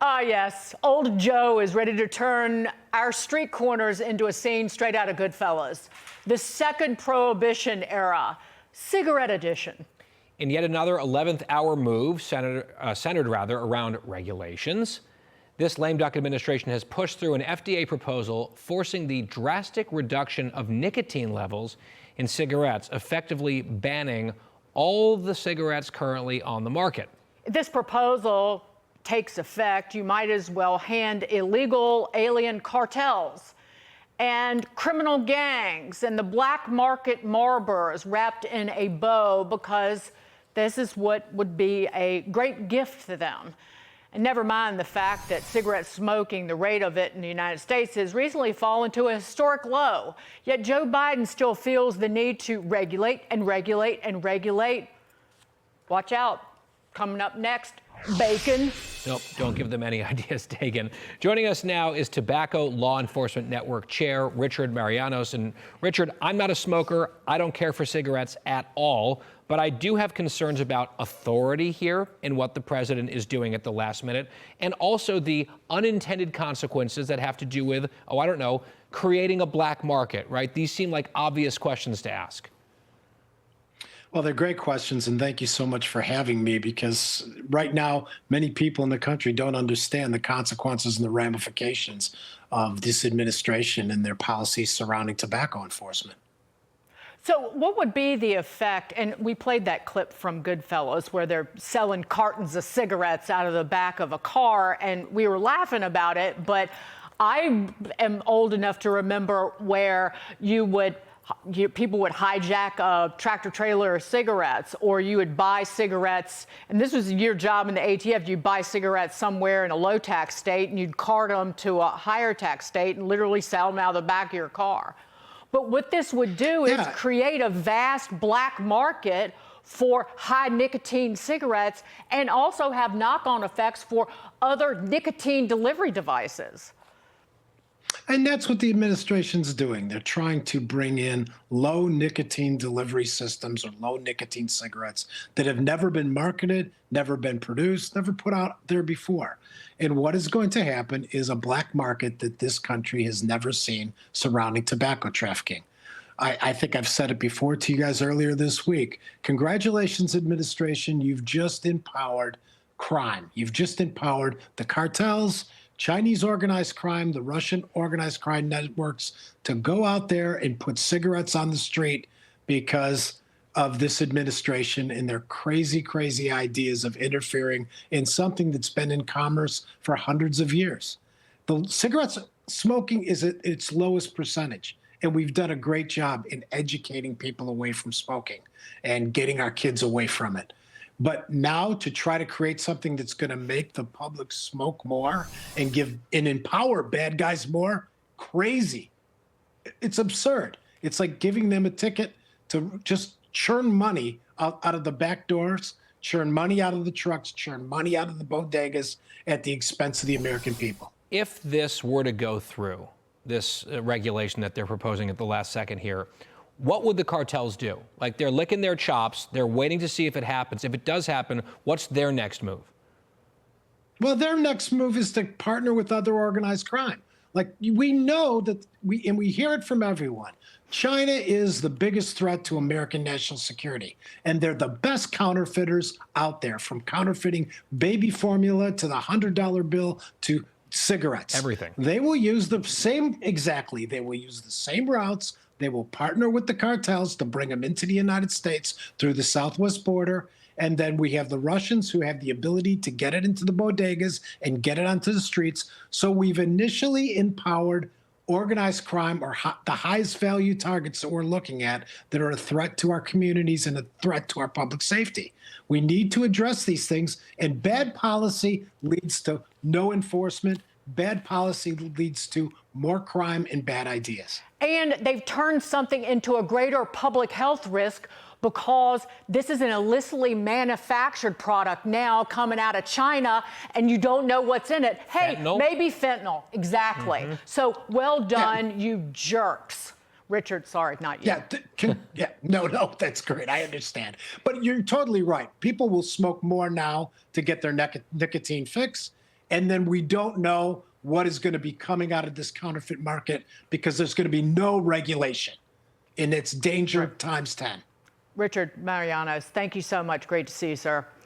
Ah, yes. Old Joe is ready to turn our street corners into a scene straight out of Goodfellas. The second Prohibition era, cigarette edition. In yet another 11th hour move centered around regulations, this lame duck administration has pushed through an FDA proposal forcing the drastic reduction of nicotine levels in cigarettes, effectively banning all the cigarettes currently on the market. This proposal takes effect, you might as well hand illegal alien cartels and criminal gangs and the black market Marlboros wrapped in a bow, because this is what would be a great gift to them. And never mind the fact that cigarette smoking, the rate of it in the United States, has recently fallen to a historic low. Yet Joe Biden still feels the need to regulate and regulate and regulate. Watch out. Coming up next, bacon. Nope, don't give them any ideas, Dagan. Joining us now is Tobacco Law Enforcement Network Chair Richard Marianos. And Richard, I'm not a smoker. I don't care for cigarettes at all. But I do have concerns about authority here and what the president is doing at the last minute, and also the unintended consequences that have to do with, I don't know, creating a black market, right? These seem like obvious questions to ask. Well, they're great questions, and thank you so much for having me, because right now, many people in the country don't understand the consequences and the ramifications of this administration and their policies surrounding tobacco enforcement. So what would be the effect? And we played that clip from Goodfellas where they're selling cartons of cigarettes out of the back of a car, and we were laughing about it, but I am old enough to remember where people would hijack a tractor trailer of cigarettes, or you would buy cigarettes, and this was your job in the ATF, you'd buy cigarettes somewhere in a low tax state and you'd cart them to a higher tax state and literally sell them out of the back of your car. But what this would do is create a vast black market for high nicotine cigarettes, and also have knock-on effects for other nicotine delivery devices. And that's what the administration's doing. They're trying to bring in low nicotine delivery systems, or low nicotine cigarettes that have never been marketed, never been produced, never put out there before. And what is going to happen is a black market that this country has never seen surrounding tobacco trafficking. I think I've said it before to you guys earlier this week. Congratulations, administration. You've just empowered crime. You've just empowered the cartels, Chinese organized crime, the Russian organized crime networks to go out there and put cigarettes on the street because of this administration and their crazy, crazy ideas of interfering in something that's been in commerce for hundreds of years. The cigarettes smoking is at its lowest percentage, and we've done a great job in educating people away from smoking and getting our kids away from it. But now to try to create something that's going to make the public smoke more and empower bad guys more, crazy. It's absurd. It's like giving them a ticket to just churn money out of the back doors, churn money out of the trucks, churn money out of the bodegas at the expense of the American people. If this were to go through, this regulation that they're proposing at the last second here, what would the cartels do? Like, they're licking their chops. They're waiting to see if it happens. If it does happen, what's their next move? Well, their next move is to partner with other organized crime. Like, we know that we hear it from everyone. China is the biggest threat to American national security, and they're the best counterfeiters out there, from counterfeiting baby formula to the $100 bill to cigarettes. Everything. They will use the same, exactly. They will use the same routes. They will partner with the cartels to bring them into the United States through the southwest border. And then we have the Russians, who have the ability to get it into the bodegas and get it onto the streets. So we've initially empowered organized crime, or the highest value targets that we're looking at that are a threat to our communities and a threat to our public safety. We need to address these things, and bad policy leads to no enforcement. Bad policy leads to more crime and bad ideas. And they've turned something into a greater public health risk, because this is an illicitly manufactured product now coming out of China, and you don't know what's in it. Hey, fentanyl? Maybe fentanyl. Exactly. So well done, you jerks. Richard, sorry, not you. No, that's great. I understand. But you're totally right. People will smoke more now to get their nicotine fix. And then we don't know what is going to be coming out of this counterfeit market because there's going to be no regulation. And it's danger times 10. Richard Marianos, thank you so much. Great to see you, sir.